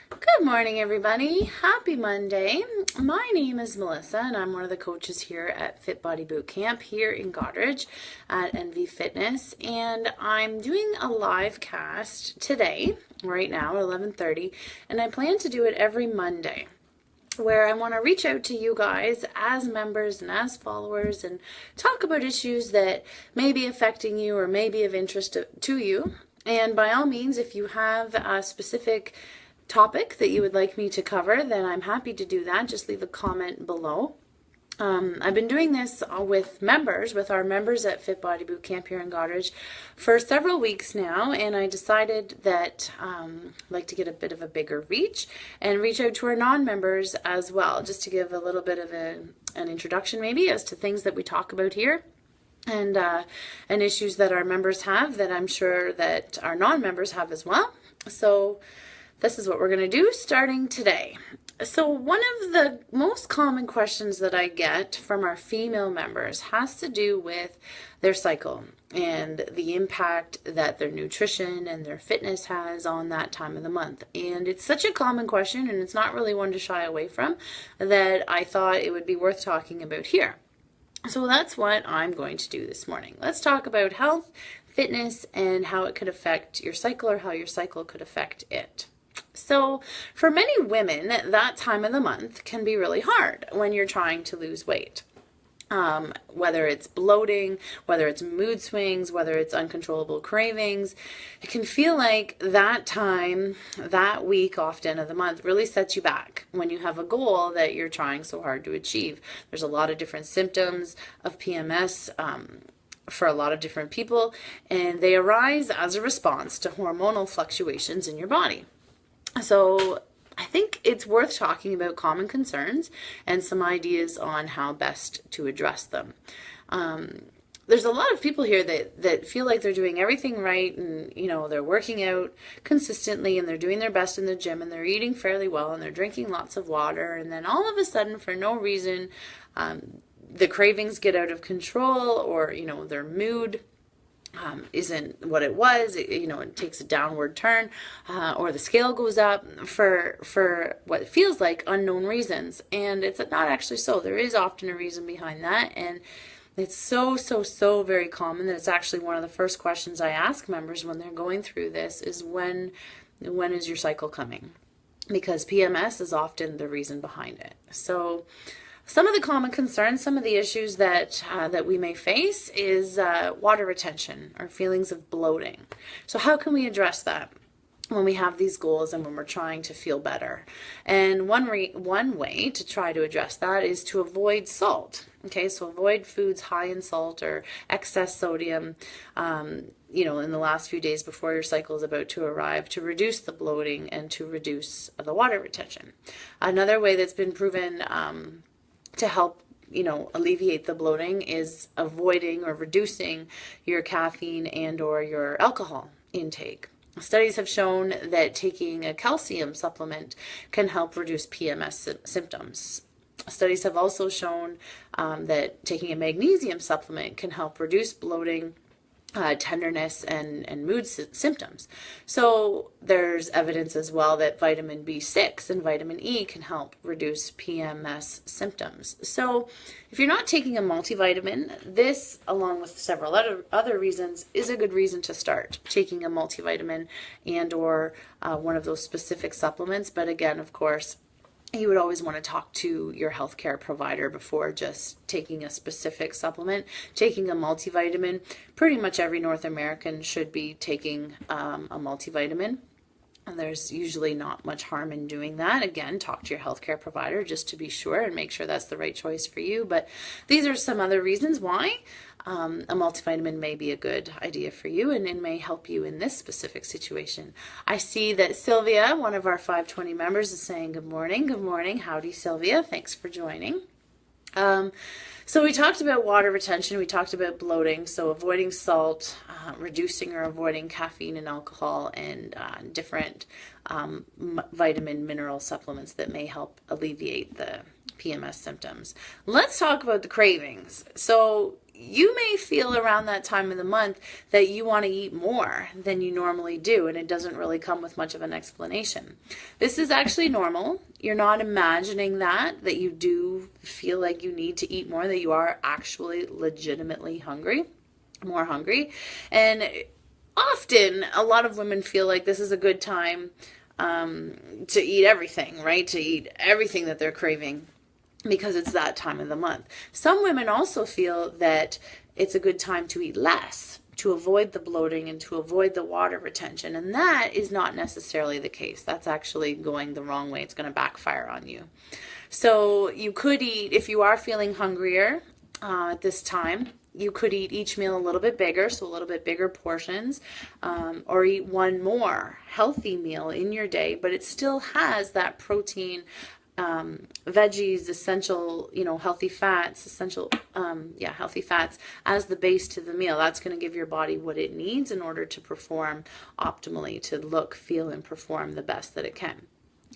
Good morning, everybody. Happy Monday. My name is Melissa, and I'm one of the coaches here at Fit Body Boot Camp here in Goderich at NV Fitness. And I'm doing a live cast today, right now, at 11:30, and I plan to do it every Monday, where I want to reach out to you guys as members and as followers and talk about issues that may be affecting you or may be of interest to you. And by all means, if you have a specific topic that you would like me to cover, then I'm happy to do that. Just leave a comment below. I've been doing this with our members at Fit Body Boot Camp here in Goderich for several weeks now, and I decided that I'd like to get a bit of a bigger reach and reach out to our non-members as well, just to give a little bit of an introduction maybe as to things that we talk about here and issues that our members have that I'm sure that our non-members have as well. So this is what we're going to do starting today. So one of the most common questions that I get from our female members has to do with their cycle and the impact that their nutrition and their fitness has on that time of the month. And it's such a common question, and it's not really one to shy away from, that I thought it would be worth talking about here. So that's what I'm going to do this morning. Let's talk about health, fitness, and how it could affect your cycle or how your cycle could affect it. So for many women, that time of the month can be really hard when you're trying to lose weight. Whether it's bloating, whether it's mood swings, whether it's uncontrollable cravings, it can feel like that time, that week often of the month really sets you back when you have a goal that you're trying so hard to achieve. There's a lot of different symptoms of PMS for a lot of different people, and they arise as a response to hormonal fluctuations in your body. So I think it's worth talking about common concerns and some ideas on how best to address them. There's a lot of people here that feel like they're doing everything right, and they're working out consistently and they're doing their best in the gym and they're eating fairly well and they're drinking lots of water, and then all of a sudden, for no reason, the cravings get out of control, or their mood isn't what it was. It takes a downward turn, or the scale goes up for what feels like unknown reasons, and it's not actually so. There is often a reason behind that, and it's so very common that it's actually one of the first questions I ask members when they're going through this is when is your cycle coming? Because PMS is often the reason behind it. So some of the common concerns, some of the issues that we may face is water retention or feelings of bloating. So how can we address that when we have these goals and when we're trying to feel better? And one way to try to address that is to avoid salt. Okay, so avoid foods high in salt or excess sodium, in the last few days before your cycle is about to arrive, to reduce the bloating and to reduce the water retention. Another way that's been proven to help alleviate the bloating is avoiding or reducing your caffeine and or your alcohol intake. Studies have shown that taking a calcium supplement can help reduce PMS symptoms. Studies have also shown that taking a magnesium supplement can help reduce bloating, tenderness, and mood symptoms. So there's evidence as well that vitamin B6 and vitamin E can help reduce PMS symptoms. So if you're not taking a multivitamin, this, along with several other reasons, is a good reason to start taking a multivitamin and or one of those specific supplements. But again, of course, you would always want to talk to your healthcare provider before just taking a specific supplement. Taking a multivitamin, pretty much every North American should be taking a multivitamin. And there's usually not much harm in doing that. Again, talk to your healthcare provider just to be sure and make sure that's the right choice for you. But these are some other reasons why a multivitamin may be a good idea for you, and it may help you in this specific situation. I see that Sylvia, one of our 520 members, is saying good morning. Good morning. Howdy, Sylvia. Thanks for joining. So we talked about water retention, we talked about bloating, so avoiding salt, reducing or avoiding caffeine and alcohol, and different vitamin mineral supplements that may help alleviate the PMS symptoms. Let's talk about the cravings. So you may feel around that time of the month that you want to eat more than you normally do, and it doesn't really come with much of an explanation. This is actually normal. You're not imagining that you do feel like you need to eat more, that you are actually legitimately more hungry. And often a lot of women feel like this is a good time to eat everything, right? To eat everything that they're craving, because it's that time of the month. Some women also feel that it's a good time to eat less, to avoid the bloating and to avoid the water retention. And that is not necessarily the case. That's actually going the wrong way. It's going to backfire on you. So you could eat, if you are feeling hungrier at this time, you could eat each meal a little bit bigger, so a little bit bigger portions, or eat one more healthy meal in your day, but it still has that protein, veggies, essential, healthy fats, healthy fats as the base to the meal. That's going to give your body what it needs in order to perform optimally, to look, feel, and perform the best that it can.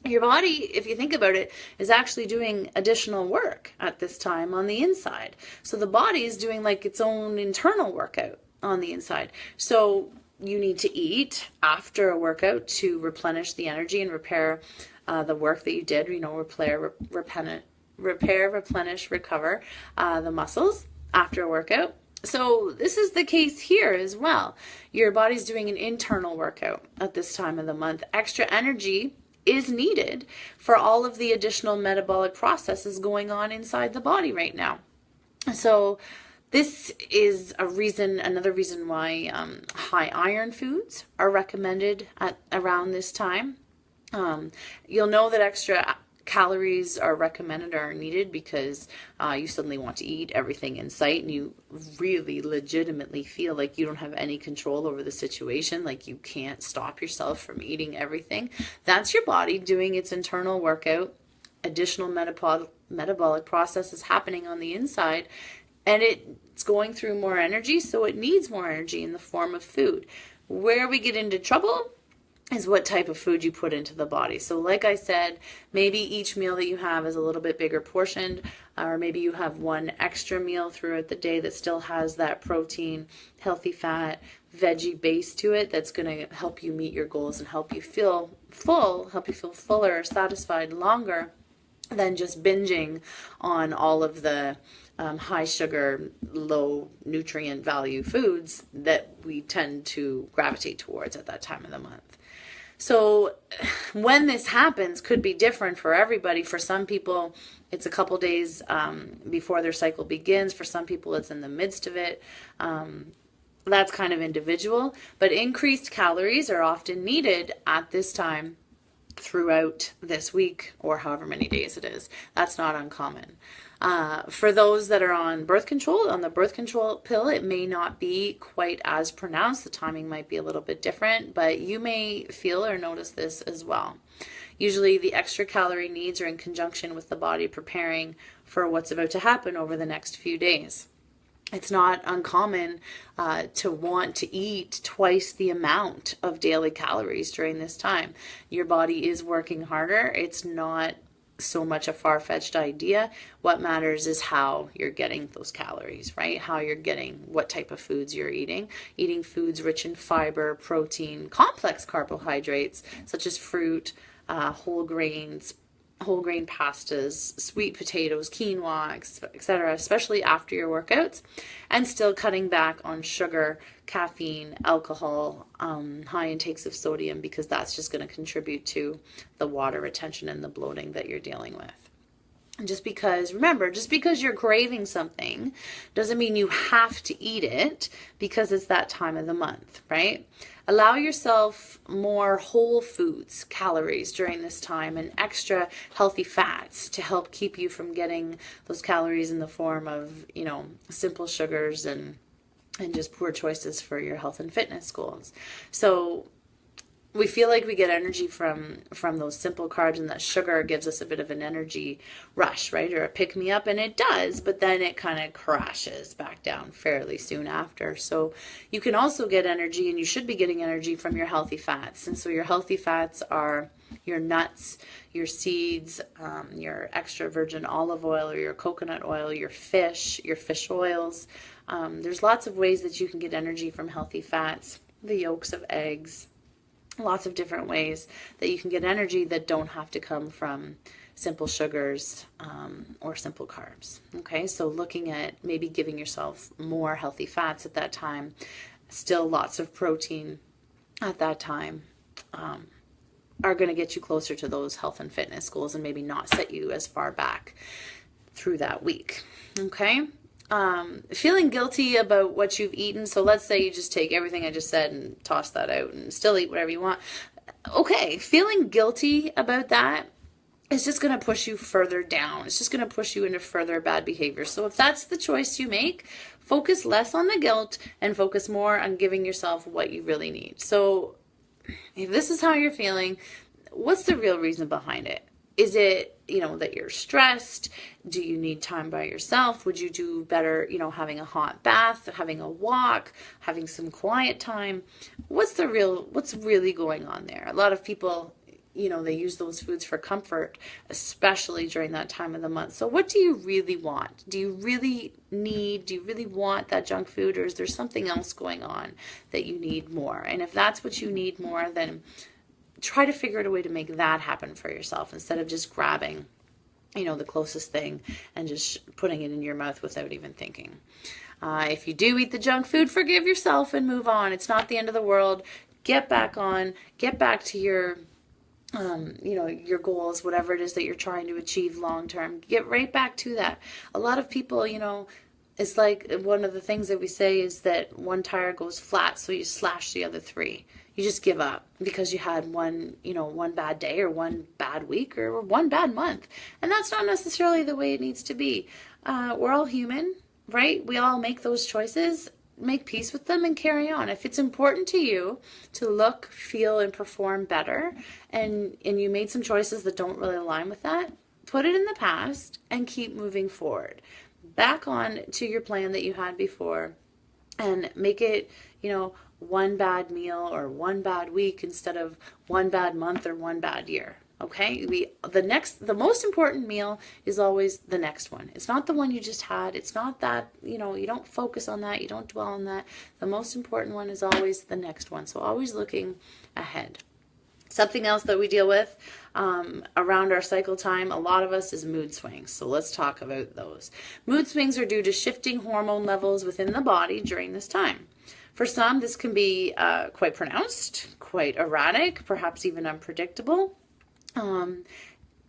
Your body, if you think about it, is actually doing additional work at this time on the inside. So the body is doing like its own internal workout on the inside. So you need to eat after a workout to replenish the energy and repair the work that you did, repair, replenish, recover the muscles after a workout. So this is the case here as well. Your body's doing an internal workout at this time of the month. Extra energy is needed for all of the additional metabolic processes going on inside the body right now. So this is another reason why high iron foods are recommended at around this time. You'll know that extra calories are recommended or are needed because you suddenly want to eat everything in sight and you really legitimately feel like you don't have any control over the situation, like you can't stop yourself from eating everything. That's your body doing its internal workout, additional metabolic processes happening on the inside, and it's going through more energy, so it needs more energy in the form of food. Where we get into trouble is what type of food you put into the body. So like I said, maybe each meal that you have is a little bit bigger portioned, or maybe you have one extra meal throughout the day that still has that protein, healthy fat, veggie base to it that's going to help you meet your goals and help you feel full, help you feel fuller, satisfied longer than just binging on all of the high sugar, low nutrient value foods that we tend to gravitate towards at that time of the month. So when this happens could be different for everybody. For some people, it's a couple days before their cycle begins. For some people, it's in the midst of it. That's kind of individual. But increased calories are often needed at this time throughout this week or however many days it is. That's not uncommon. For those that are on the birth control pill, it may not be quite as pronounced. The timing might be a little bit different, but you may feel or notice this as well. Usually the extra calorie needs are in conjunction with the body preparing for what's about to happen over the next few days. It's not uncommon to want to eat twice the amount of daily calories during this time. Your body is working harder. It's not so much a far-fetched idea. What matters is how you're getting those calories, right? How you're getting, what type of foods you're eating. Eating foods rich in fiber, protein, complex carbohydrates, such as fruit, whole grain pastas, sweet potatoes, quinoa, etc., especially after your workouts, and still cutting back on sugar, caffeine, alcohol, high intakes of sodium, because that's just going to contribute to the water retention and the bloating that you're dealing with. And just because you're craving something doesn't mean you have to eat it because it's that time of the month, right? Allow yourself more whole foods, calories during this time, and extra healthy fats to help keep you from getting those calories in the form of, simple sugars and just poor choices for your health and fitness goals. So we feel like we get energy from those simple carbs, and that sugar gives us a bit of an energy rush, right? Or a pick-me-up, and it does, but then it kind of crashes back down fairly soon after. So you can also get energy, and you should be getting energy from your healthy fats. And so your healthy fats are your nuts, your seeds, your extra virgin olive oil or your coconut oil, your fish oils, There's lots of ways that you can get energy from healthy fats, the yolks of eggs, lots of different ways that you can get energy that don't have to come from simple sugars or simple carbs. Okay, so looking at maybe giving yourself more healthy fats at that time, still lots of protein at that time, are going to get you closer to those health and fitness goals and maybe not set you as far back through that week. Okay. Feeling guilty about what you've eaten. So let's say you just take everything I just said and toss that out and still eat whatever you want. Okay. Feeling guilty about that is just going to push you further down. It's just going to push you into further bad behavior. So if that's the choice you make, focus less on the guilt and focus more on giving yourself what you really need. So if this is how you're feeling, what's the real reason behind it? Is it, that you're stressed? Do you need time by yourself? Would you do better, having a hot bath, having a walk, having some quiet time? What's really going on there? A lot of people, they use those foods for comfort, especially during that time of the month. So what do you really want? Do you really want that junk food, or is there something else going on that you need more? And if that's what you need more, then try to figure out a way to make that happen for yourself instead of just grabbing, the closest thing and just putting it in your mouth without even thinking. If you do eat the junk food, forgive yourself and move on. It's not the end of the world. Get back to your your goals, whatever it is that you're trying to achieve long term. Get right back to that. A lot of people, it's like one of the things that we say is that one tire goes flat, so you slash the other three. You just give up because you had one bad day or one bad week or one bad month. And that's not necessarily the way it needs to be. We're all human, right? We all make those choices. Make peace with them and carry on. If it's important to you to look, feel, and perform better, and you made some choices that don't really align with that, put it in the past and keep moving forward. Back on to your plan that you had before and make it, one bad meal or one bad week instead of one bad month or one bad year. Okay, the most important meal is always the next one. It's not the one you just had. It's not that, you don't focus on that. You don't dwell on that. The most important one is always the next one. So always looking ahead. Something else that we deal with around our cycle time, a lot of us, is mood swings. So let's talk about those. Mood swings are due to shifting hormone levels within the body during this time. For some, this can be quite pronounced, quite erratic, perhaps even unpredictable. And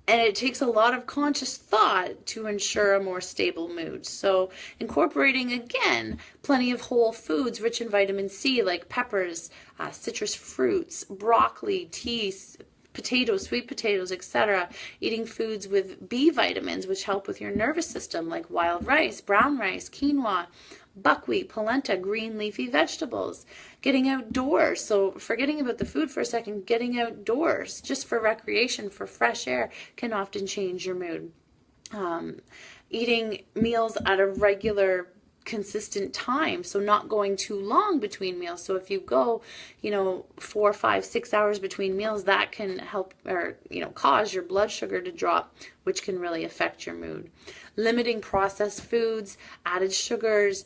it takes a lot of conscious thought to ensure a more stable mood. So incorporating, again, plenty of whole foods rich in vitamin C, like peppers, citrus fruits, broccoli, teas, potatoes, sweet potatoes, etc. Eating foods with B vitamins, which help with your nervous system, like wild rice, brown rice, quinoa, buckwheat, polenta, green leafy vegetables. Getting outdoors, so forgetting about the food for a second, getting outdoors just for recreation, for fresh air, can often change your mood. Eating meals at a regular, consistent time, so not going too long between meals. So if you go 4, 5, 6 hours between meals, that can help or cause your blood sugar to drop, which can really affect your mood. Limiting processed foods, added sugars,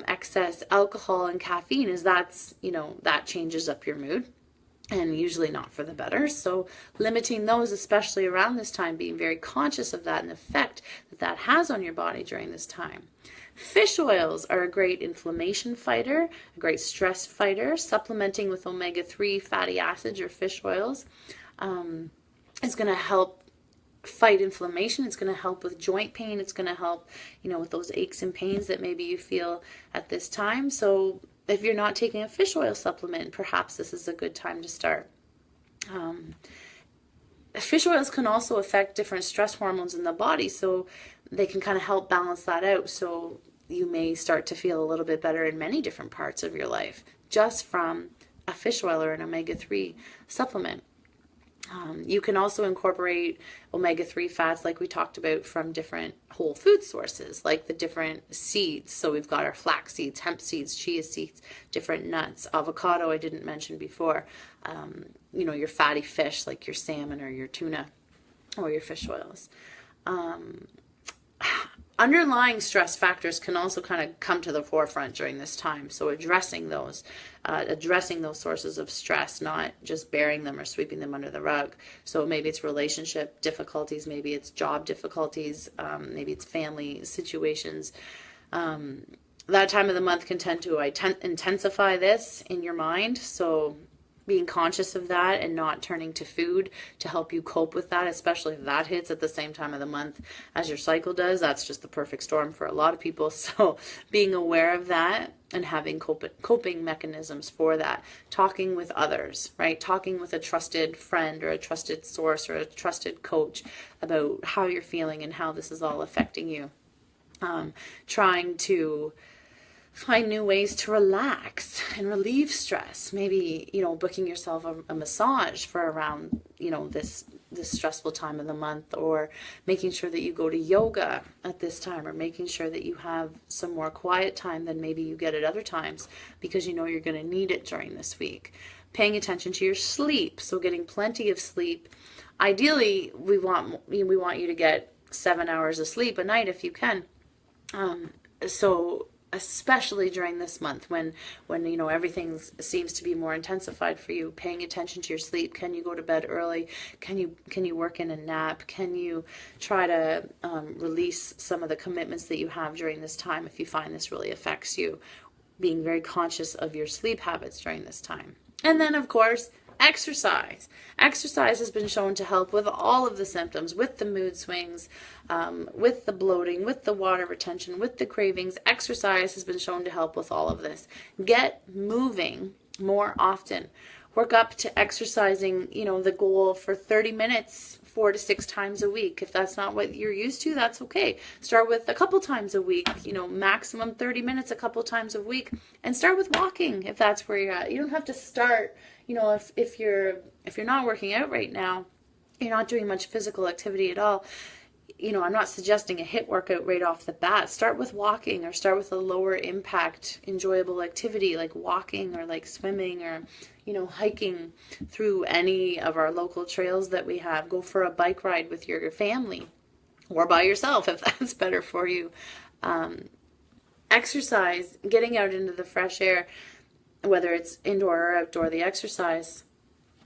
excess alcohol and caffeine, that changes up your mood, and usually not for the better. So limiting those, especially around this time, being very conscious of that and the effect that has on your body during this time. Fish oils are a great inflammation fighter, a great stress fighter. Supplementing with omega-3 fatty acids or fish oils is going to help fight inflammation. It's going to help with joint pain. It's going to help, with those aches and pains that maybe you feel at this time. So if you're not taking a fish oil supplement, perhaps this is a good time to start. Fish oils can also affect different stress hormones in the body, so they can kind of help balance that out. So you may start to feel a little bit better in many different parts of your life just from a fish oil or an omega-3 supplement. You can also incorporate omega-3 fats, like we talked about, from different whole food sources, like the different seeds. So we've got our flax seeds, hemp seeds, chia seeds, different nuts, avocado I didn't mention before, your fatty fish like your salmon or your tuna or your fish oils. underlying stress factors can also kind of come to the forefront during this time. So addressing those sources of stress, not just burying them or sweeping them under the rug. So maybe it's relationship difficulties, maybe it's job difficulties, maybe it's family situations. That time of the month can tend to intensify this in your mind. So being conscious of that and not turning to food to help you cope with that, especially if that hits at the same time of the month as your cycle does, that's just the perfect storm for a lot of people. So being aware of that and having coping mechanisms for that, talking with others, right? Talking with a trusted friend or a trusted source or a trusted coach about how you're feeling and how this is all affecting you. Trying to find new ways to relax and relieve stress. Maybe, booking yourself a massage for around, this stressful time of the month, or making sure that you go to yoga at this time, or making sure that you have some more quiet time than maybe you get at other times, because you're going to need it during this week. Paying attention to your sleep, so getting plenty of sleep. Ideally, we want you to get 7 hours of sleep a night if you can. So especially during this month when everything seems to be more intensified for you, paying attention to your sleep. Can you go to bed early? Can you work in a nap? Can you try to release some of the commitments that you have during this time if you find this really affects you? Being very conscious of your sleep habits during this time. And then, of course, exercise. Exercise has been shown to help with all of the symptoms, with the mood swings, with the bloating, with the water retention, with the cravings. Exercise has been shown to help with all of this. Get moving more often. Work up to exercising, the goal for 30 minutes 4 to 6 times a week. If that's not what you're used to, that's okay. Start with a couple times a week, maximum 30 minutes a couple times a week, and start with walking if that's where you're at. You don't have to start, if you're not working out right now, you're not doing much physical activity at all. I'm not suggesting a HIIT workout right off the bat. Start with walking, or start with a lower impact, enjoyable activity like walking or like swimming, or hiking through any of our local trails that we have. Go for a bike ride with your family or by yourself if that's better for you. Exercise, getting out into the fresh air, whether it's indoor or outdoor, the exercise,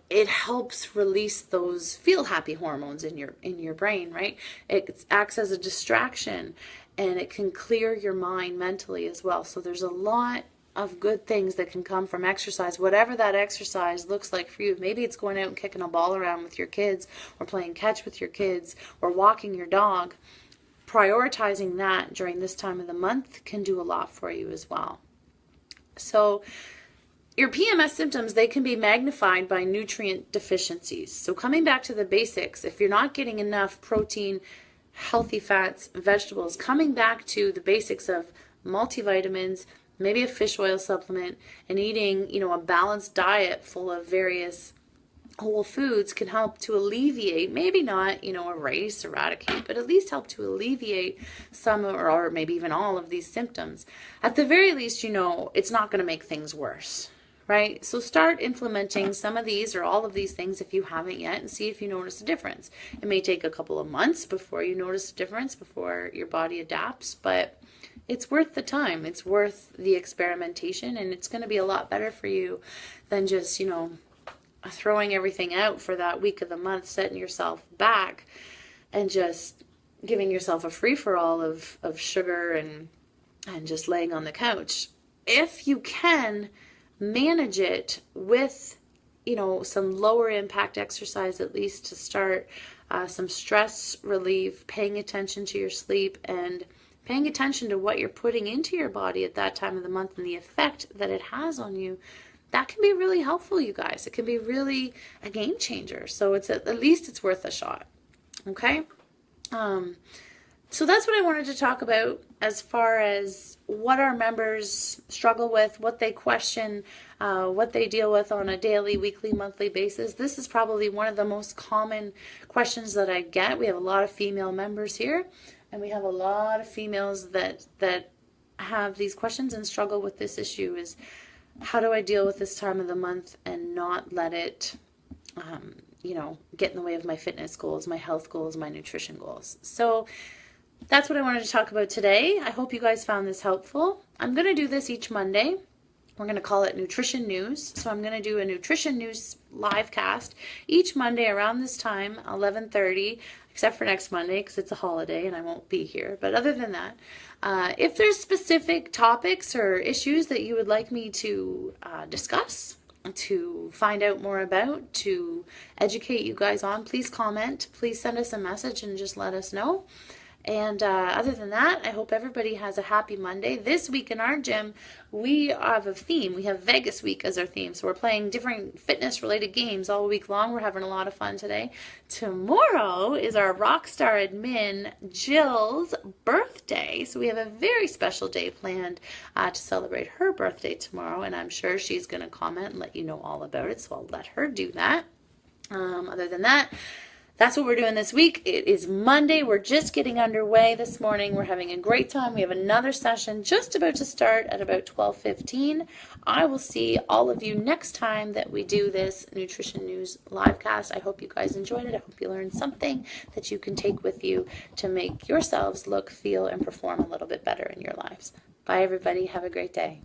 it helps release those feel happy hormones in your brain, right? It acts as a distraction, and it can clear your mind mentally as well. So there's a lot of good things that can come from exercise, whatever that exercise looks like for you. Maybe it's going out and kicking a ball around with your kids, or playing catch with your kids, or walking your dog. Prioritizing that during this time of the month can do a lot for you as well. So your PMS symptoms, they can be magnified by nutrient deficiencies. So coming back to the basics, if you're not getting enough protein, healthy fats, vegetables, coming back to the basics of multivitamins, maybe a fish oil supplement, and eating, a balanced diet full of various whole foods can help to alleviate, maybe not, erase, eradicate, but at least help to alleviate some or maybe even all of these symptoms. At the very least, it's not going to make things worse, right? So start implementing some of these or all of these things if you haven't yet, and see if you notice a difference. It may take a couple of months before you notice a difference, before your body adapts, but it's worth the time. It's worth the experimentation, and it's going to be a lot better for you than just, throwing everything out for that week of the month, setting yourself back and just giving yourself a free-for-all of sugar and just laying on the couch. If you can manage it with, some lower impact exercise, at least to start, some stress relief, paying attention to your sleep, and paying attention to what you're putting into your body at that time of the month and the effect that it has on you, that can be really helpful, you guys. It can be really a game changer. So it's at least it's worth a shot. Okay? So that's what I wanted to talk about as far as what our members struggle with, what they question, what they deal with on a daily, weekly, monthly basis. This is probably one of the most common questions that I get. We have a lot of female members here, and we have a lot of females that have these questions and struggle with this issue. Is how do I deal with this time of the month and not let it, get in the way of my fitness goals, my health goals, my nutrition goals? So that's what I wanted to talk about today. I hope you guys found this helpful. I'm going to do this each Monday. We're going to call it Nutrition News. So I'm going to do a Nutrition News live cast each Monday around this time, 11:30, except for next Monday because it's a holiday and I won't be here. But other than that, if there's specific topics or issues that you would like me to discuss, to find out more about, to educate you guys on, please comment. Please send us a message and just let us know. And other than that, I hope everybody has a happy Monday. This week in our gym, we have a theme. We have Vegas week as our theme. So we're playing different fitness-related games all week long. We're having a lot of fun today. Tomorrow is our Rockstar admin, Jill's birthday. So we have a very special day planned to celebrate her birthday tomorrow. And I'm sure she's going to comment and let you know all about it. So I'll let her do that. Other than that, that's what we're doing this week. It is Monday. We're just getting underway this morning. We're having a great time. We have another session just about to start at about 12:15. I will see all of you next time that we do this Nutrition News livecast. I hope you guys enjoyed it. I hope you learned something that you can take with you to make yourselves look, feel, and perform a little bit better in your lives. Bye, everybody. Have a great day.